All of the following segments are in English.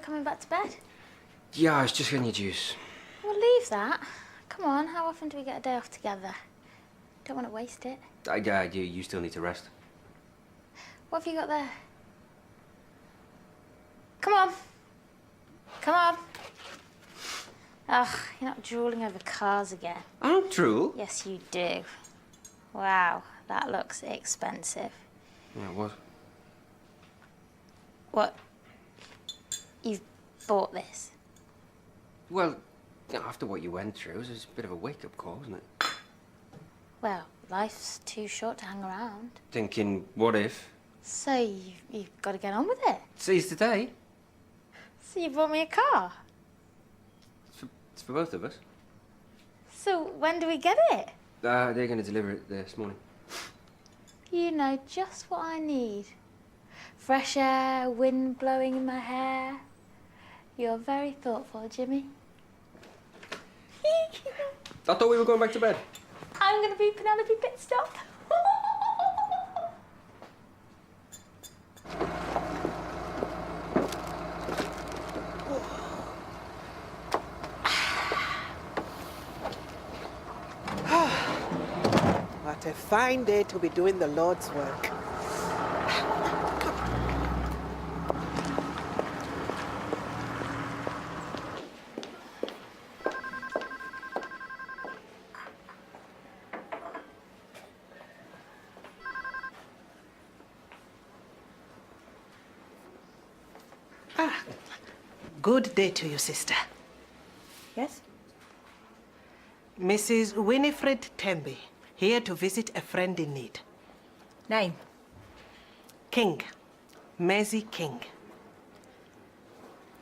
coming back to bed? Yeah, I was just getting your juice. Well, leave that. Come on, how often do we get a day off together? Don't want to waste it. Yeah, you still need to rest. What have you got there? Come on. Come on. Ugh, you're not drooling over cars again. I don't drool. Yes, you do. Wow, that looks expensive. Yeah, what? What? You've bought this? Well, after what you went through, it was a bit of a wake-up call, wasn't it? Well, life's too short to hang around. Thinking, what if? So you've got to get on with it. Seize the day. So you bought me a car? It's for both of us. So when do we get it? They're going to deliver it this morning. You know just what I need. Fresh air, wind blowing in my hair. You're very thoughtful, Jimmy. I thought we were going back to bed. I'm going to be Penelope Pitstop. What a fine day to be doing the Lord's work. Good day to you, sister. Yes? Mrs. Winifred Temby, here to visit a friend in need. Name? King. Maisie King.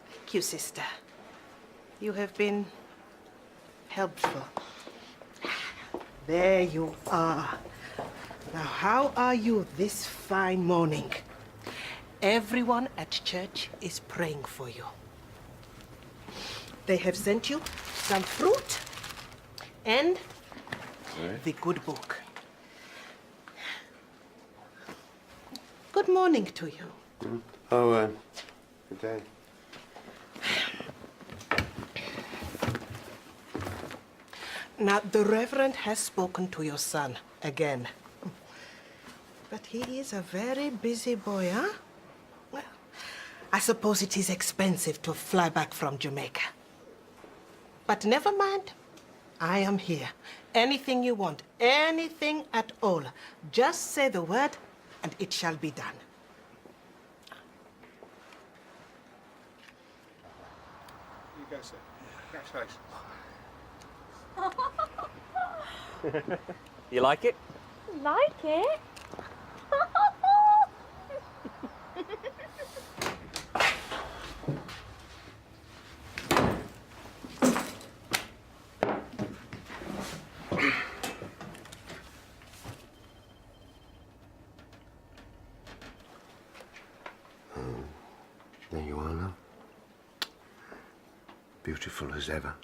Thank you, sister. You have been helpful. There you are. Now, how are you this fine morning? Everyone at church is praying for you. They have sent you some fruit and the good book. Good morning to you. Oh, good day. Now, the Reverend has spoken to your son again. But he is a very busy boy, huh? Well, I suppose it is expensive to fly back from Jamaica. But never mind. I am here. Anything you want, anything at all. Just say the word and it shall be done. You go, sir. Congratulations. You like it? Like it? There you are now. Beautiful as ever.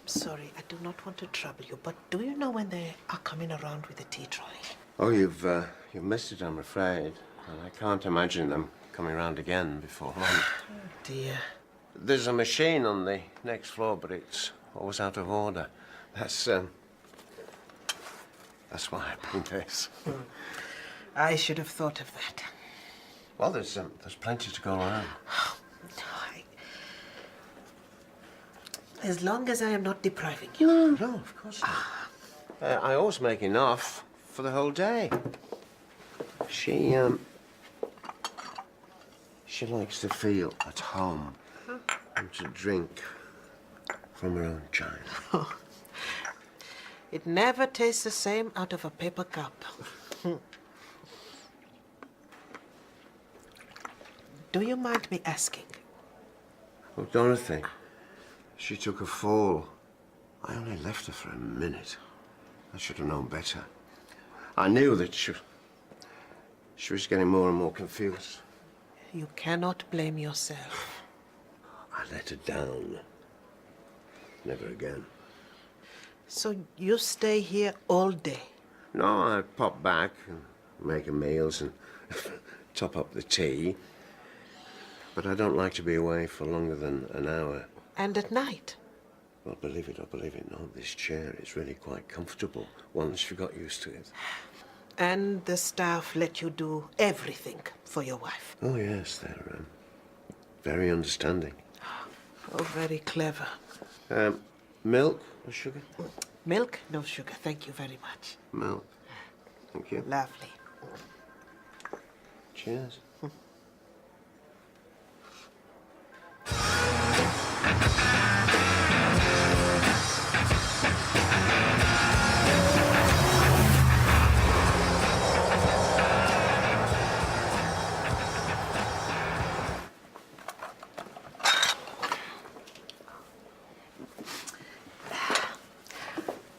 Sorry, I do not want to trouble you, but do you know when they are coming around with the tea trolley? Oh, you've missed it, I'm afraid. And I can't imagine them coming round again before long. Oh, dear. There's a machine on the next floor, but it's always out of order. That's why I bring this. I should have thought of that. Well, there's plenty to go around. As long as I am not depriving you. No, of course not. I always make enough for the whole day. She likes to feel at home and to drink from her own china. Oh. It never tastes the same out of a paper cup. Do you mind me asking? Well, Dorothy, she took a fall. I only left her for a minute. I should have known better. I knew that she was getting more and more confused. You cannot blame yourself. I let her down. Never again. So you stay here all day? No, I pop back and making meals and top up the tea. But I don't like to be away for longer than an hour. And at night? Well, believe it or believe it not, this chair is really quite comfortable once you got used to it. And the staff let you do everything for your wife? Oh, yes, they're very understanding. Oh, very clever. Milk or sugar? Milk? No sugar. Thank you very much. Milk. Thank you. Lovely. Cheers.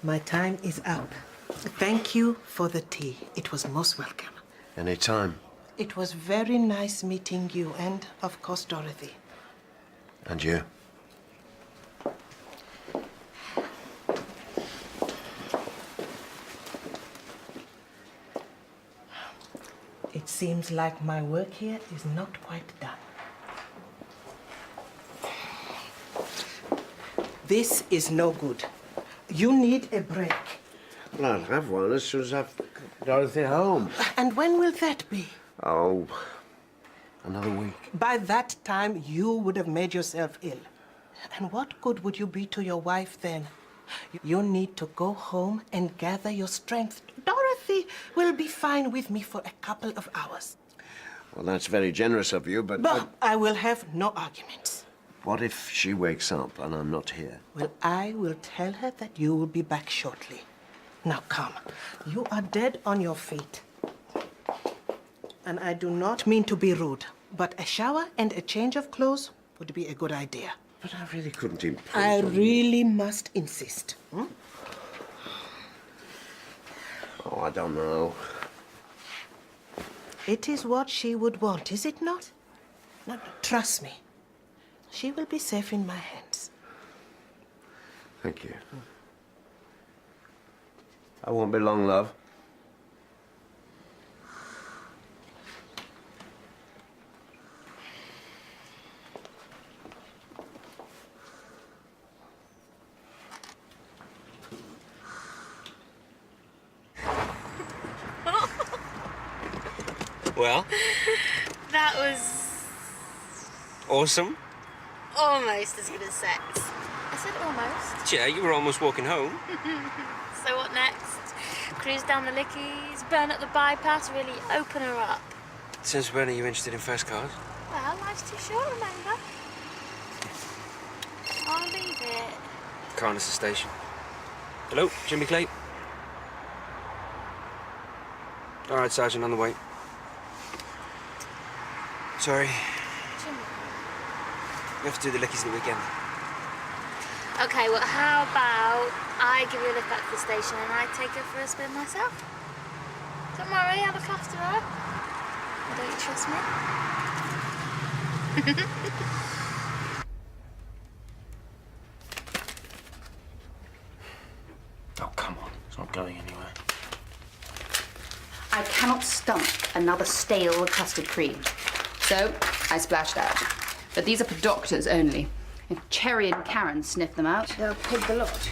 My time is up. Thank you for the tea. It was most welcome. Any time. It was very nice meeting you and, of course, Dorothy. And you. It seems like my work here is not quite done. This is no good. You need a break. Well, I'll have one as soon as I've Dorothy home. And when will that be? Oh, another week. By that time, you would have made yourself ill. And what good would you be to your wife then? You need to go home and gather your strength. Dorothy will be fine with me for a couple of hours. Well, that's very generous of you, but... But I will have no arguments. What if she wakes up and I'm not here? Well, I will tell her that you will be back shortly. Now, come. You are dead on your feet. And I do not mean to be rude, but a shower and a change of clothes would be a good idea. But I really couldn't impose I on you. really must insist. Oh, I don't know. It is what she would want, is it not? Now, trust me. She will be safe in my hands. Thank you. I won't be long, love. Well, That was awesome. almost as good as sex. I said almost. Yeah, you were almost walking home. So what next? Cruise down the Lickies, burn up the bypass, really open her up. Since when are you interested in fast cars? Well, life's too short, remember? I'll leave it. Carnessa Station. Hello, Jimmy Clay. All right, Sergeant, on the way. Sorry, Jimmy. we have to do the Lickies at the weekend. Okay, well, how about I give you a lift back to the station and I take her for a spin myself? Don't worry, I'll look after her. Don't you trust me? Oh, come on. It's not going anywhere. I cannot stomach another stale custard cream. So I splashed out. But these are for doctors only. If Cherry and Karen sniff them out, they'll pig the lot.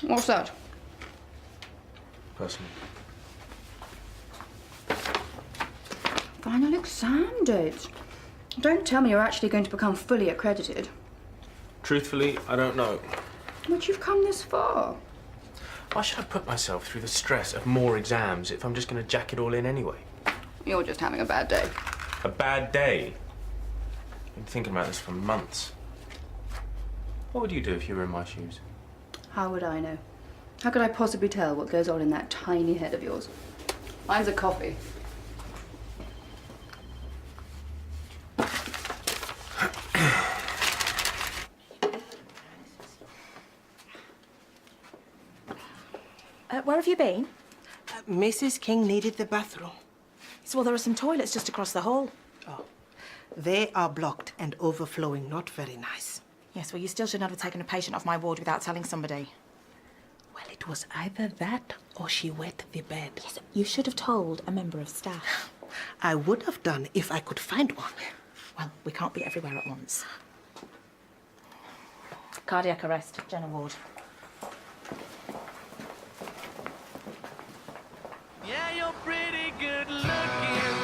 What's that? Personally. Final exam date. Don't tell me you're actually going to become fully accredited. Truthfully, I don't know. But you've come this far. Why should I put myself through the stress of more exams if I'm just going to jack it all in anyway? You're just having a bad day. A bad day? I've been thinking about this for months. What would you do if you were in my shoes? How would I know? How could I possibly tell what goes on in that tiny head of yours? Mine's a coffee. Where have you been? Mrs. King needed the bathroom. Well, there are some toilets just across the hall. Oh, they are blocked and overflowing. Not very nice. Yes, well, you still shouldn't have taken a patient off my ward without telling somebody. Well, It was either that or she wet the bed. Yes, you should have told a member of staff. I would have done if I could find one. Well, we can't be everywhere at once. Cardiac arrest, Jenna Ward. Yeah, you're pretty good looking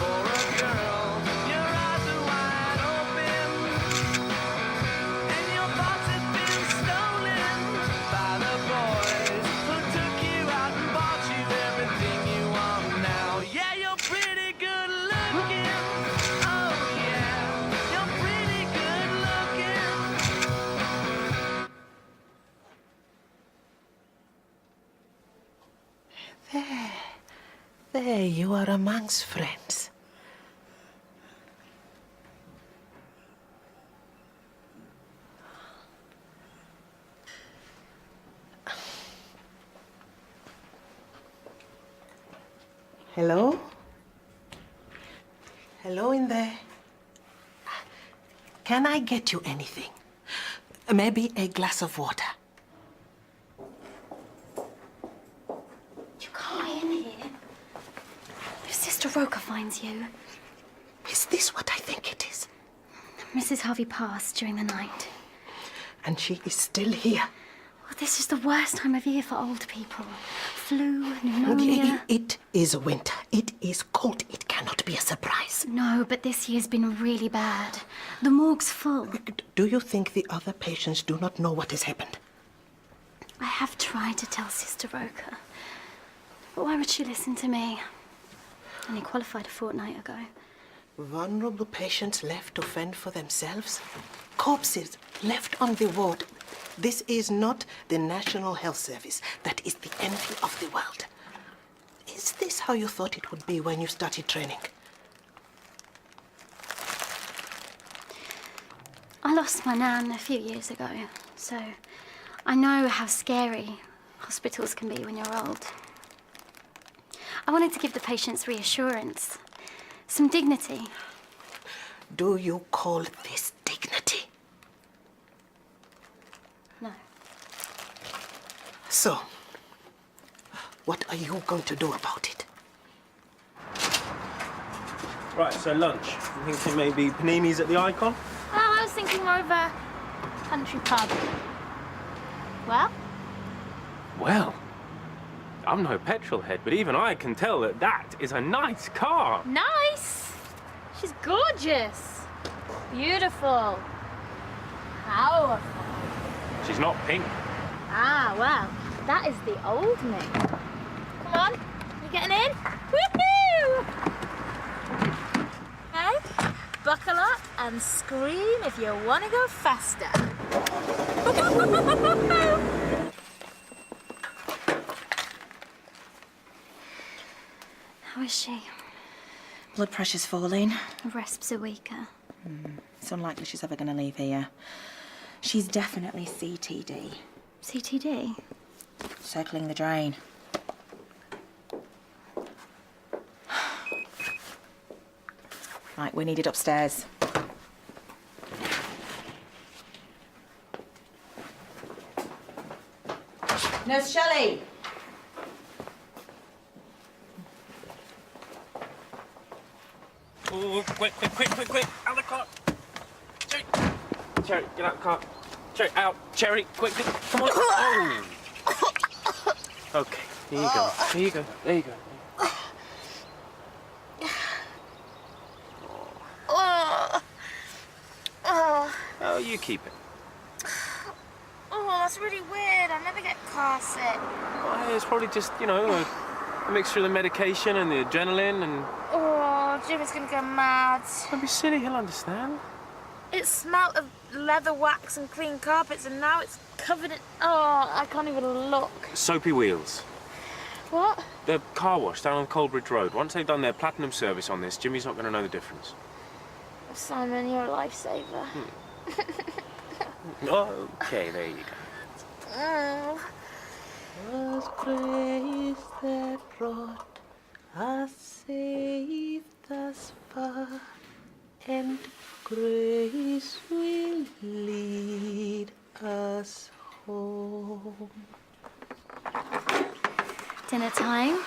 for a girl. Your eyes are wide open, and your thoughts have been stolen by the boys who took you out and bought you everything you want now. Yeah, you're pretty good looking. Oh yeah, you're pretty good looking. There you are amongst friends. Hello? Hello in there. Can I get you anything? Maybe a glass of water. You can't be in here. If Sister Roker finds you. Is this what I think it is? Mrs. Harvey passed during the night. And she is still here. Well, this is the worst time of year for old people. Flu, pneumonia. It is winter. It is cold. It cannot be a surprise. No, but this year's been really bad. The morgue's full. Do you think the other patients do not know what has happened? I have tried to tell Sister Roker. But why would she listen to me? Only qualified a fortnight ago. Vulnerable patients left to fend for themselves? Corpses left on the ward. This is not the National Health Service. That is the envy of the world. Is this how you thought it would be when you started training? I lost my nan a few years ago, so I know how scary hospitals can be when you're old. I wanted to give the patients reassurance, some dignity. Do you call this dignity? No. So, what are you going to do about it? Right, so lunch. You thinking maybe paninis at the Icon? Oh, I was thinking more of a country pub. Well? Well, I'm no petrol head, but even I can tell that that is a nice car. Nice! She's gorgeous. Beautiful. Powerful. She's not pink. Ah, well, that is the old me. Come on, you getting in? Woohoo! Hey, buckle up and scream if you want to go faster. How is she? Blood pressure's falling. Her resps are weaker. It's unlikely she's ever going to leave here. She's definitely CTD. CTD? Circling the drain. Right, we're needed upstairs. Nurse Shelley! Oh, quick, out of the car. Cherry, get out of the car. Cherry, out. Cherry, quick, come on. Oh. Okay, here you go. Here you go. There you go. Oh, you keep it. Oh, that's really weird. I never get car sick. Oh, it's probably just, you know, a mixture of the medication and the adrenaline and... Oh, Jimmy's gonna go mad. Don't be silly, he'll understand. It smelt of leather wax and clean carpets, and now it's covered in... Oh, I can't even look. Soapy Wheels. What? The car wash down on Coldbridge Road. Once they've done their platinum service on this, Jimmy's not going to know the difference. Simon, you're a lifesaver. Okay, there you go. Oh. Was grace that brought us safe thus far, and grace will lead us home. dinner time.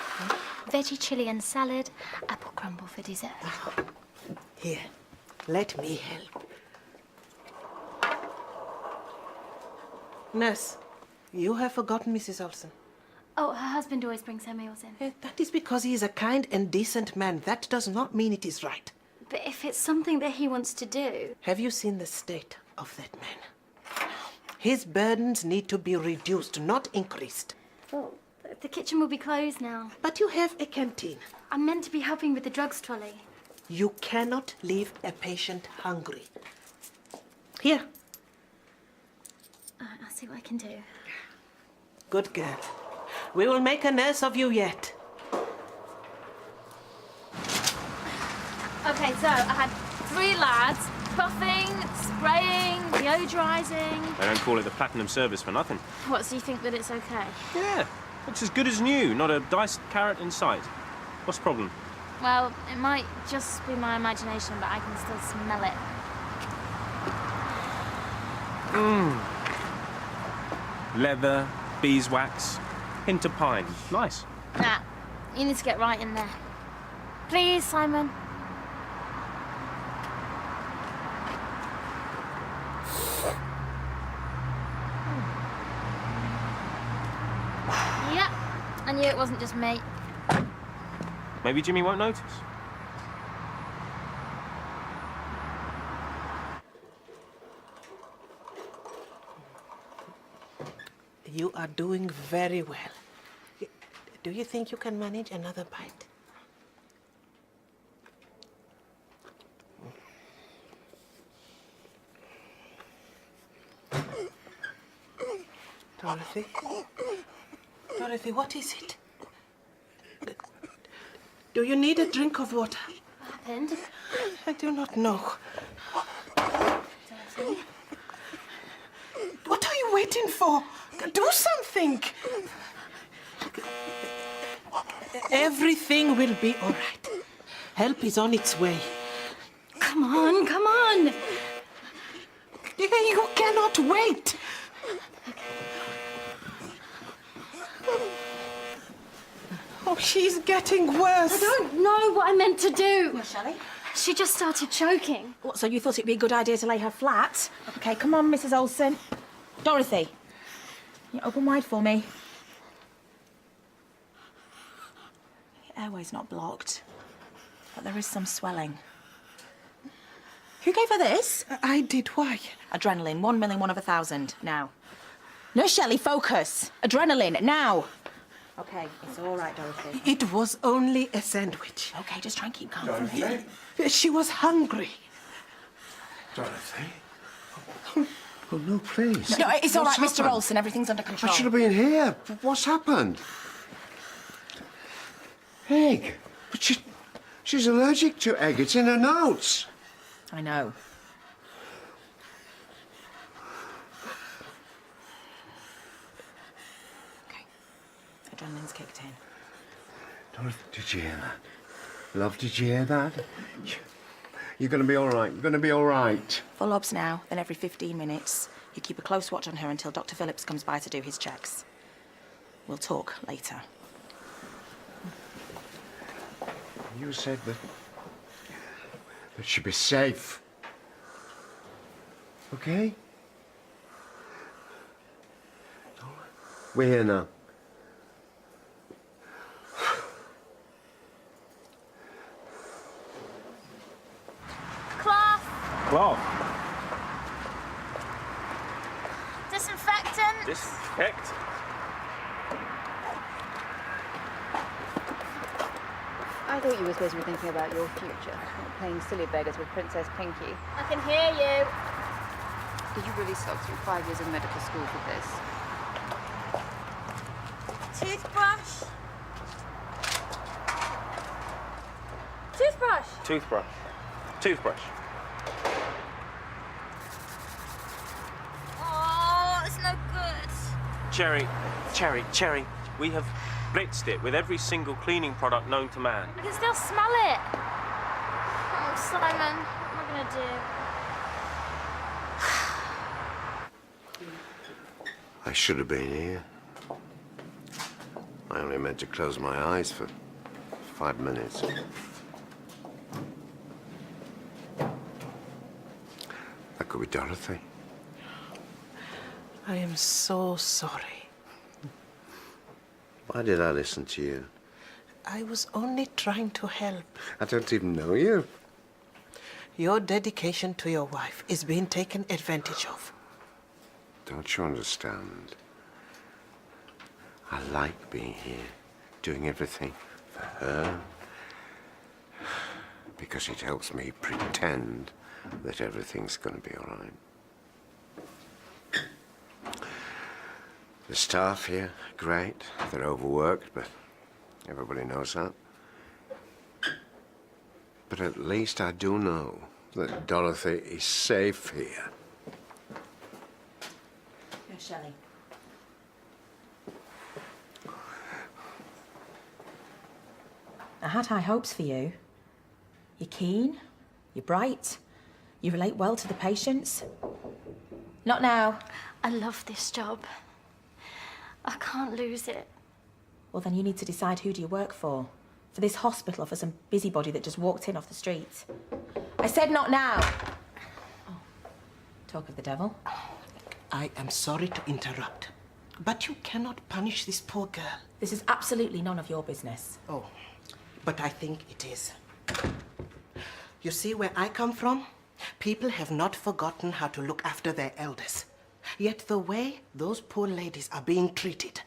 Veggie chili and salad, apple crumble for dessert. Here, let me help. Nurse, you have forgotten Mrs. Olsen. Oh, her husband always brings her meals in. That is because he is a kind and decent man. That does not mean it is right. But if it's something that he wants to do... Have you seen the state of that man? His burdens need to be reduced, not increased. Well, the kitchen will be closed now. But you have a canteen. I'm meant to be helping with the drugs trolley. You cannot leave a patient hungry. Here. I'll see what I can do. Good girl. We will make a nurse of you yet. Okay, so I had 3 lads puffing, spraying, deodorizing. They don't call it the platinum service for nothing. What, so you think that it's okay? Yeah, looks as good as new. Not a diced carrot in sight. What's the problem? Well, it might just be my imagination, but I can still smell it. Leather, beeswax, hint of pine. Nice. Nah, you need to get right in there. Please, Simon. Yep, I knew it wasn't just me. Maybe Jimmy won't notice. You are doing very well. Do you think you can manage another bite? Dorothy? Dorothy, what is it? Do you need a drink of water? What happened? I do not know. Dorothy? What are you waiting for? Do something. Everything will be all right. Help is on its way. Come on, come on! You cannot wait. Oh, she's getting worse. I don't know what I meant to do. Shelley? She just started choking. What, so you thought it'd be a good idea to lay her flat? Okay, come on, Mrs. Olsen. Dorothy, you open wide for me. Your airway's not blocked, but there is some swelling. Who gave her this? I did. Why? Adrenaline, 1 million, 1 of 1,000. Now. No, Shelley, focus. Adrenaline, now. Okay, it's all right, Dorothy. It was only a sandwich. Okay, just try and keep calm for me. Dorothy? She was hungry. Dorothy? Oh, no, please. No, it's all right, What's Mr. happened? Olsen. Everything's under I control. should have been here. What's happened? Egg? But she's allergic to egg. It's in her notes. I know. Okay. Adrenaline's kicked in. Dorothy, did you hear that? Love, did you hear that? You're going to be all right. You're going to be all right. Full obs now, then every 15 minutes. You keep a close watch on her until Dr. Phillips comes by to do his checks. We'll talk later. You said that she'd be safe. Okay? We're here now. Cloth, Cloth. disinfectant. Disinfect. I thought you were supposed to be thinking about your future, not playing silly beggars with Princess Pinky. I can hear you. Did you really slog through 5 years of medical school for this? Toothbrush. Toothbrush. Toothbrush. Toothbrush. Oh, it's no good. Cherry, we have blitzed it with every single cleaning product known to man. I can still smell it. Oh, Simon, what am I gonna do? I should have been here. I only meant to close my eyes for 5 minutes. That could be Dorothy. I am so sorry. Why did I listen to you? I was only trying to help. I don't even know you. Your dedication to your wife is being taken advantage of. Don't you understand? I like being here, doing everything for her. Because it helps me pretend that everything's going to be all right. The staff here, great. They're overworked, but everybody knows that. But at least I do know that Dorothy is safe here. Here's Shelley. I had high hopes for you. You're keen, you're bright, you relate well to the patients. Not now. I love this job. I can't lose it. Well, then you need to decide who do you work for? For this hospital or for some busybody that just walked in off the street? I said not now. Oh, talk of the devil. I am sorry to interrupt, but you cannot punish this poor girl. This is absolutely none of your business. Oh, but I think it is. You see, where I come from, people have not forgotten how to look after their elders. Yet the way those poor ladies are being treated,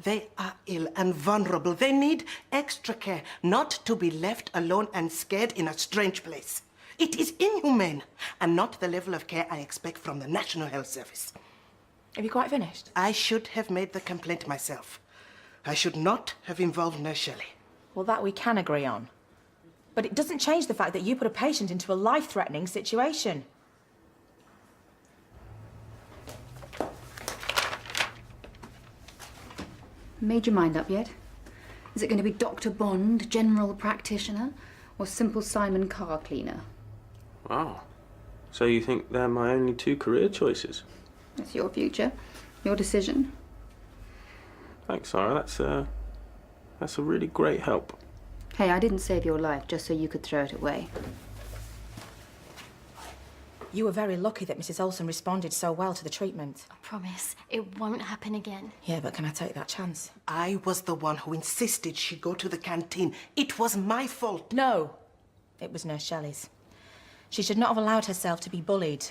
they are ill and vulnerable. They need extra care, not to be left alone and scared in a strange place. It is inhumane and not the level of care I expect from the National Health Service. Have you quite finished? I should have made the complaint myself. I should not have involved Nurse Shelley. Well, that we can agree on. But it doesn't change the fact that you put a patient into a life-threatening situation. Made your mind up yet? Is it going to be Dr. Bond, general practitioner, or simple Simon car cleaner? Wow. So you think they're my only two career choices? That's your future, your decision. Thanks, Sarah. That's a really great help. Hey, I didn't save your life just so you could throw it away. You were very lucky that Mrs. Olsen responded so well to the treatment. I promise it won't happen again. Yeah, but can I take that chance? I was the one who insisted she go to the canteen. It was my fault. No, it was Nurse Shelley's. She should not have allowed herself to be bullied.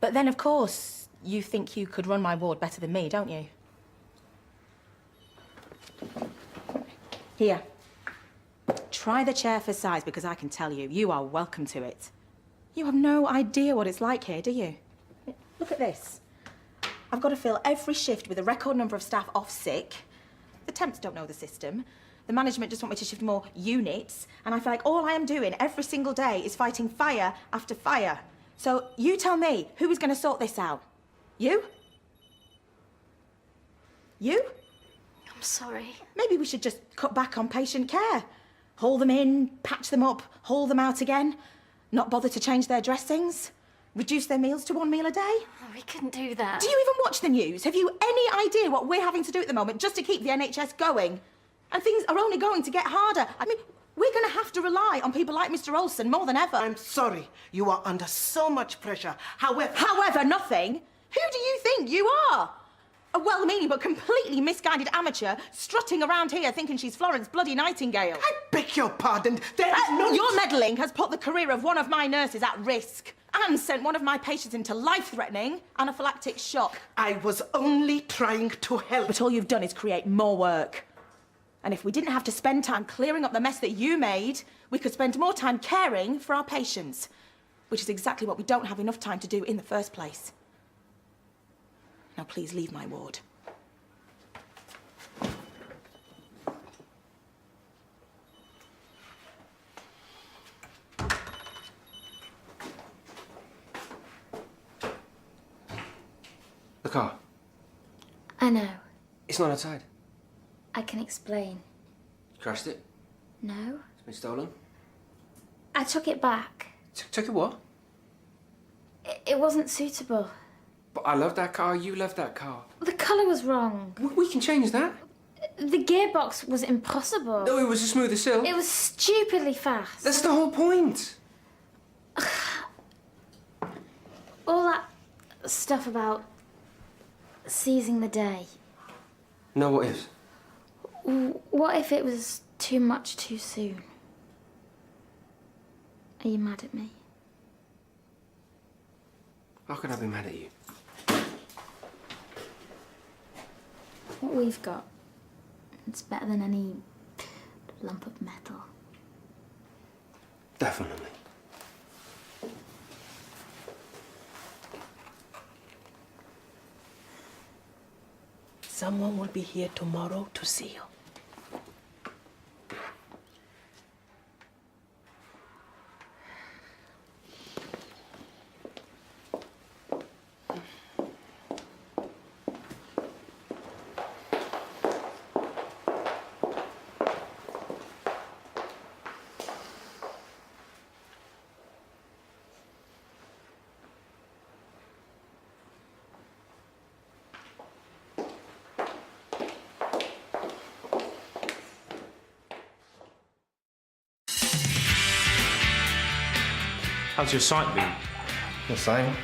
But then, of course, you think you could run my ward better than me, don't you? Here. Try the chair for size, because I can tell you, you are welcome to it. You have no idea what it's like here, do you? Look at this. I've got to fill every shift with a record number of staff off sick. The temps don't know the system. The management just want me to shift more units. And I feel like all I am doing every single day is fighting fire after fire. So you tell me, who is going to sort this out? You? You? I'm sorry. Maybe we should just cut back on patient care. Haul them in, patch them up, haul them out again. Not bother to change their dressings. Reduce their meals to 1 meal a day. Oh, we couldn't do that. Do you even watch the news? Have you any idea what we're having to do at the moment just to keep the NHS going? And things are only going to get harder. I mean, we're going to have to rely on people like Mr. Olsen more than ever. I'm sorry. You are under so much pressure. However, nothing. Who do you think you are? A well-meaning but completely misguided amateur strutting around here thinking she's Florence bloody Nightingale. I beg your pardon. There is no... Your meddling has put the career of one of my nurses at risk and sent one of my patients into life-threatening anaphylactic shock. I was only trying to help. But all you've done is create more work. And if we didn't have to spend time clearing up the mess that you made, we could spend more time caring for our patients, which is exactly what we don't have enough time to do in the first place. Now, please leave my ward. The car. I know. It's not outside. I can explain. You crashed it. No? It's been stolen. I took it back. Took it what? It wasn't suitable. But I love that car. You love that car. The colour was wrong. We can change that. The gearbox was impossible. No, it was a smoother sail. It was stupidly fast. That's the whole point. All that stuff about seizing the day. No, what is? What if it was too much too soon? Are you mad at me? How can I be mad at you? What we've got, it's better than any lump of metal. Definitely. Someone will be here tomorrow to see you. How's your sight been? The same.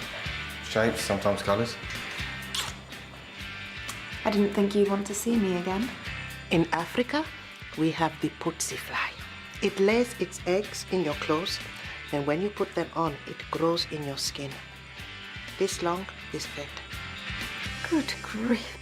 Shapes, sometimes colours. I didn't think you'd want to see me again. In Africa, we have the putsy fly. It lays its eggs in your clothes, and when you put them on, it grows in your skin. This long, this fat. Good grief.